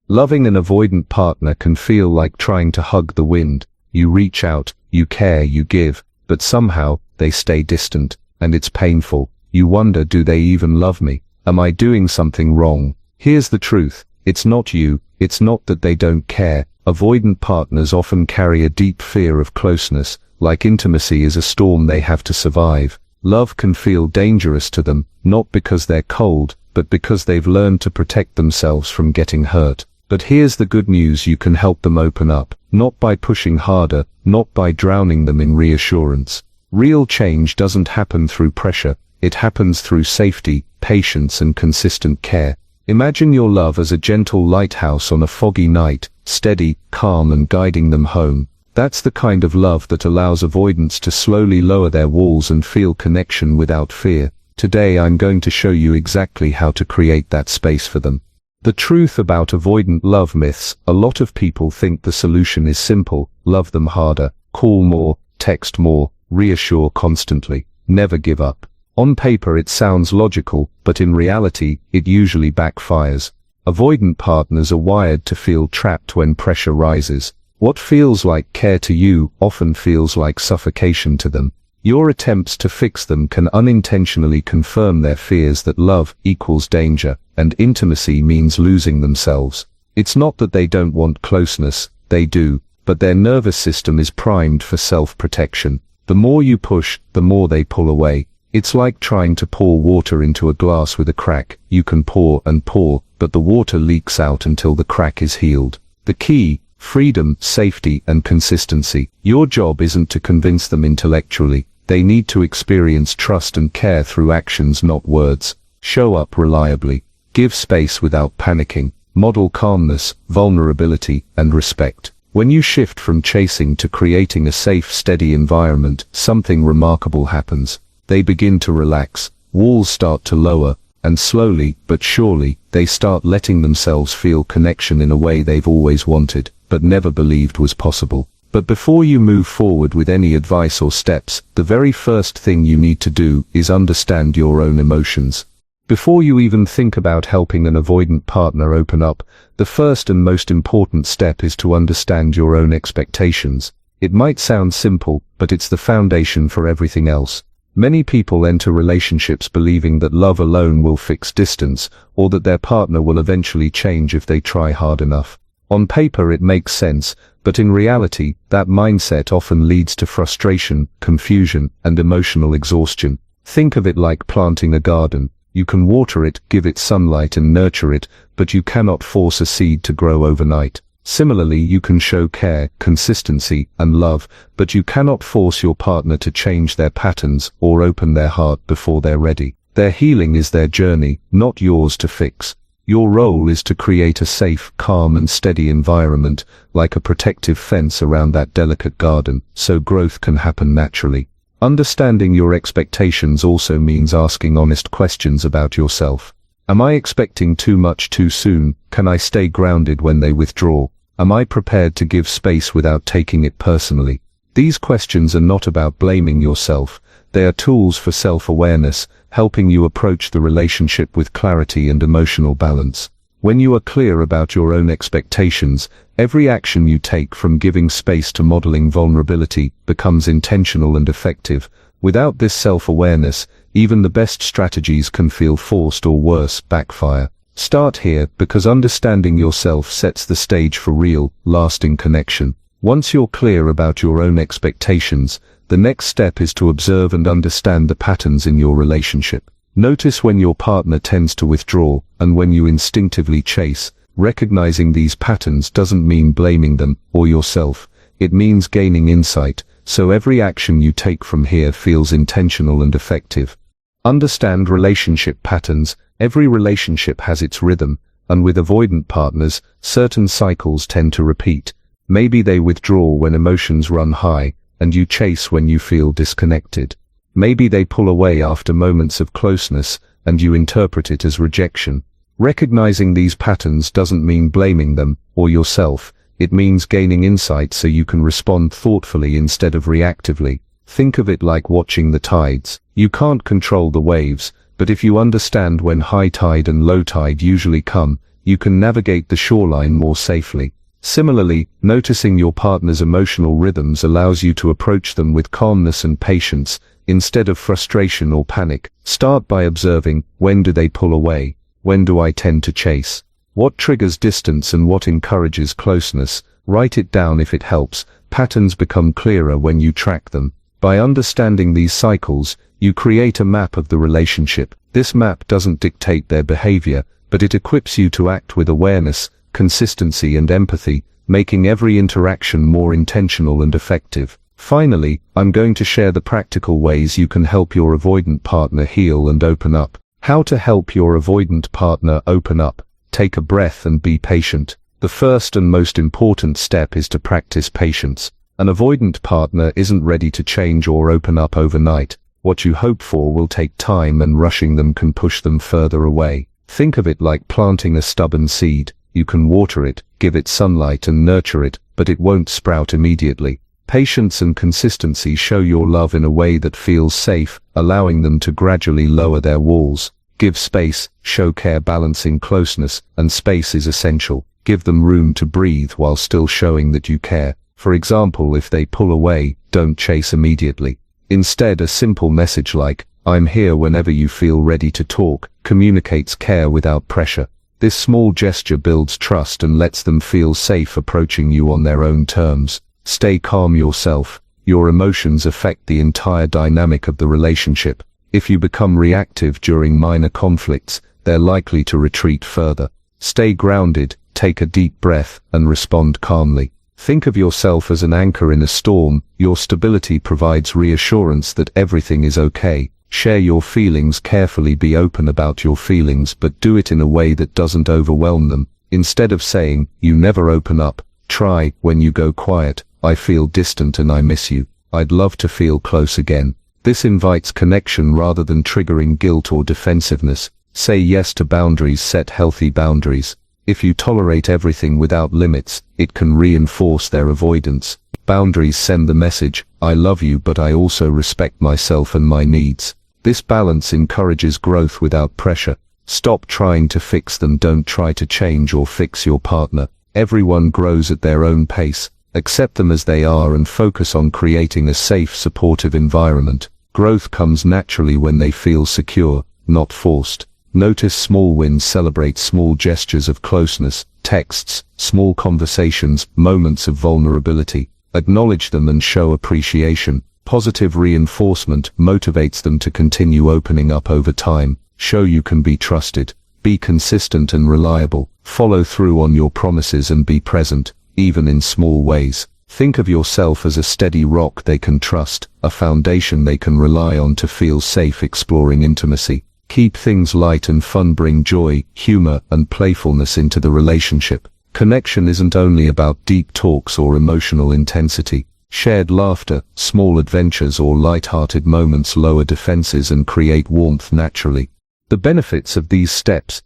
Loving an avoidant partner can feel like trying to hug the wind. You reach out, you care, you give, but somehow, they stay distant, and it's painful. You wonder, do they even love me? Am I doing something wrong? Here's the truth. It's not you. It's not that they don't care. Avoidant partners often carry a deep fear of closeness, like intimacy is a storm they have to survive. Love can feel dangerous to them, not because they're cold, but because they've learned to protect themselves from getting hurt. But here's the good news: you can help them open up, not by pushing harder, not by drowning them in reassurance. Real change doesn't happen through pressure, it happens through safety, patience and consistent care. Imagine your love as a gentle lighthouse on a foggy night, steady, calm and guiding them home. That's the kind of love that allows avoidants to slowly lower their walls and feel connection without fear. Today I'm going to show you exactly how to create that space for them. The truth about avoidant love myths: a lot of people think the solution is simple: love them harder, call more, text more, reassure constantly, never give up. On paper it sounds logical, but in reality, it usually backfires. Avoidant partners are wired to feel trapped when pressure rises. What feels like care to you often feels like suffocation to them. Your attempts to fix them can unintentionally confirm their fears that love equals danger, and intimacy means losing themselves. It's not that they don't want closeness, they do, but their nervous system is primed for self-protection. The more you push, the more they pull away. It's like trying to pour water into a glass with a crack. You can pour and pour, but the water leaks out until the crack is healed. The key: freedom, safety and consistency. Your job isn't to convince them intellectually. They need to experience trust and care through actions, not words. Show up reliably. Give space without panicking. Model calmness, vulnerability and respect. When you shift from chasing to creating a safe, steady environment, something remarkable happens. They begin to relax, walls start to lower, and slowly but surely, they start letting themselves feel connection in a way they've always wanted, but never believed was possible. But before you move forward with any advice or steps, the very first thing you need to do is understand your own emotions. Before you even think about helping an avoidant partner open up, the first and most important step is to understand your own expectations. It might sound simple, but it's the foundation for everything else. Many people enter relationships believing that love alone will fix distance, or that their partner will eventually change if they try hard enough. On paper it makes sense, but in reality, that mindset often leads to frustration, confusion, and emotional exhaustion. Think of it like planting a garden. You can water it, give it sunlight and nurture it, but you cannot force a seed to grow overnight. Similarly, you can show care, consistency, and love, but you cannot force your partner to change their patterns or open their heart before they're ready. Their healing is their journey, not yours to fix. Your role is to create a safe, calm and steady environment, like a protective fence around that delicate garden, so growth can happen naturally. Understanding your expectations also means asking honest questions about yourself. Am I expecting too much too soon? Can I stay grounded when they withdraw? Am I prepared to give space without taking it personally? These questions are not about blaming yourself. They are tools for self-awareness, helping you approach the relationship with clarity and emotional balance. When you are clear about your own expectations, every action you take, from giving space to modeling vulnerability, becomes intentional and effective. Without this self-awareness, even the best strategies can feel forced or worse, backfire. Start here, because understanding yourself sets the stage for real, lasting connection. Once you're clear about your own expectations, the next step is to observe and understand the patterns in your relationship. Notice when your partner tends to withdraw, and when you instinctively chase. Recognizing these patterns doesn't mean blaming them, or yourself. It means gaining insight, so every action you take from here feels intentional and effective. Understand relationship patterns. Every relationship has its rhythm, and with avoidant partners, certain cycles tend to repeat. Maybe they withdraw when emotions run high, and you chase when you feel disconnected. Maybe they pull away after moments of closeness, and you interpret it as rejection. Recognizing these patterns doesn't mean blaming them, or yourself. It means gaining insight so you can respond thoughtfully instead of reactively. Think of it like watching the tides. You can't control the waves, but if you understand when high tide and low tide usually come, you can navigate the shoreline more safely. Similarly, noticing your partner's emotional rhythms allows you to approach them with calmness and patience, instead of frustration or panic. Start by observing, when do they pull away? When do I tend to chase? What triggers distance and what encourages closeness? Write it down if it helps. Patterns become clearer when you track them. By understanding these cycles, you create a map of the relationship. This map doesn't dictate their behavior, but it equips you to act with awareness, consistency and empathy, making every interaction more intentional and effective. Finally, I'm going to share the practical ways you can help your avoidant partner heal and open up. How to help your avoidant partner open up. Take a breath and be patient. The first and most important step is to practice patience. An avoidant partner isn't ready to change or open up overnight. What you hope for will take time, and rushing them can push them further away. Think of it like planting a stubborn seed. You can water it, give it sunlight and nurture it, but it won't sprout immediately. Patience and consistency show your love in a way that feels safe, allowing them to gradually lower their walls. Give space, show care. Balancing closeness and space is essential. Give them room to breathe while still showing that you care. For example, if they pull away, don't chase immediately. Instead, a simple message like, "I'm here whenever you feel ready to talk," communicates care without pressure. This small gesture builds trust and lets them feel safe approaching you on their own terms. Stay calm yourself. Your emotions affect the entire dynamic of the relationship. If you become reactive during minor conflicts, they're likely to retreat further. Stay grounded, take a deep breath, and respond calmly. Think of yourself as an anchor in a storm. Your stability provides reassurance that everything is okay. Share your feelings carefully. Be open about your feelings, but do it in a way that doesn't overwhelm them. Instead of saying, "You never open up," try, "When you go quiet, I feel distant and I miss you. I'd love to feel close again." This invites connection rather than triggering guilt or defensiveness. Say yes to boundaries. Set healthy boundaries. If you tolerate everything without limits, it can reinforce their avoidance. Boundaries send the message, "I love you, but I also respect myself and my needs." This balance encourages growth without pressure. Stop trying to fix them. Don't try to change or fix your partner. Everyone grows at their own pace. Accept them as they are and focus on creating a safe, supportive environment. Growth comes naturally when they feel secure, not forced. Notice small wins. Celebrate small gestures of closeness, texts, small conversations, moments of vulnerability. Acknowledge them and show appreciation. Positive reinforcement motivates them to continue opening up over time. Show you can be trusted. Be consistent and reliable. Follow through on your promises and be present, even in small ways. Think of yourself as a steady rock they can trust, a foundation they can rely on to feel safe exploring intimacy. Keep things light and fun. Bring joy, humor, and playfulness into the relationship. Connection isn't only about deep talks or emotional intensity. Shared laughter, small adventures, or light-hearted moments lower defenses and create warmth naturally. The benefits of these steps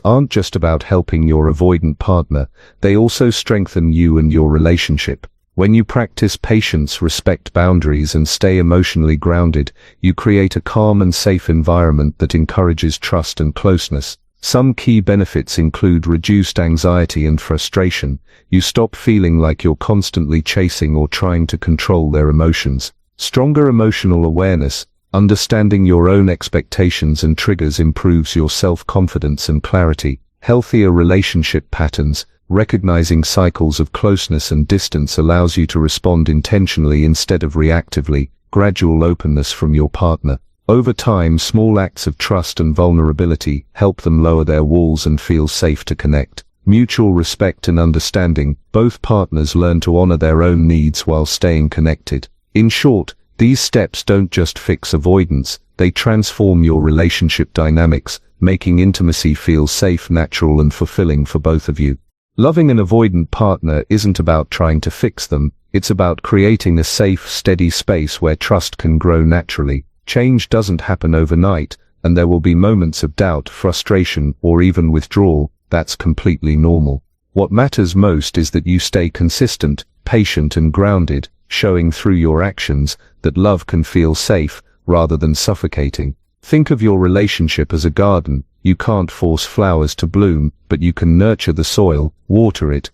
aren't just about helping your avoidant partner, they also strengthen you and your relationship. When you practice patience, respect boundaries, and stay emotionally grounded, you create a calm and safe environment that encourages trust and closeness. Some key benefits include reduced anxiety and frustration. You stop feeling like you're constantly chasing or trying to control their emotions. Stronger emotional awareness. Understanding your own expectations and triggers improves your self-confidence and clarity. Healthier relationship patterns. Recognizing cycles of closeness and distance allows you to respond intentionally instead of reactively. Gradual openness from your partner. Over time, small acts of trust and vulnerability help them lower their walls and feel safe to connect. Mutual respect and understanding. Both partners learn to honor their own needs while staying connected. In short, these steps don't just fix avoidance, they transform your relationship dynamics, making intimacy feel safe, natural, and fulfilling for both of you. Loving an avoidant partner isn't about trying to fix them, it's about creating a safe, steady space where trust can grow naturally. Change doesn't happen overnight, and there will be moments of doubt, frustration, or even withdrawal. That's completely normal. What matters most is that you stay consistent, patient, and grounded, showing through your actions that love can feel safe, rather than suffocating. Think of your relationship as a garden. You can't force flowers to bloom, but you can nurture the soil, water it,